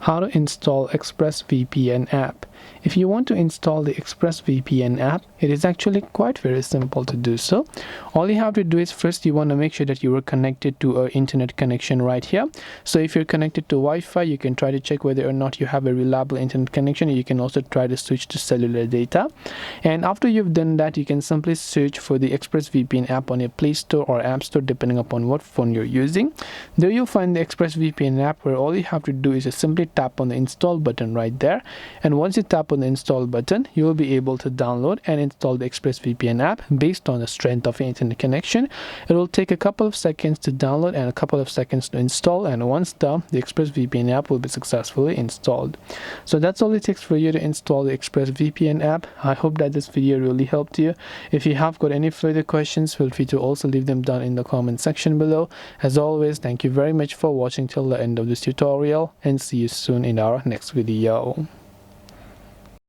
How to install ExpressVPN app. If you want to install the ExpressVPN app, it is actually quite very simple to do so. All you have to do is first you want to make sure that you are connected to an internet connection right here. So if you're connected to Wi-Fi, you can try to check whether or not you have a reliable internet connection. You can also try to switch to cellular data. And after you've done that, you can simply search for the ExpressVPN app on your Play Store or App Store depending upon what phone you're using. There you'll find the ExpressVPN app, where all you have to do is just simply tap on the install button right there. And once you tap on the install button, you will be able to download and install the ExpressVPN app based on the strength of your internet connection. It will take a couple of seconds to download and a couple of seconds to install, and once done, the ExpressVPN app will be successfully installed. So that's all it takes for you to install the ExpressVPN app. I hope that this video really helped you. If you have got any further questions, feel free to also leave them down in the comment section below. As always, thank you very much for watching till the end of this tutorial, and see you soon in our next video.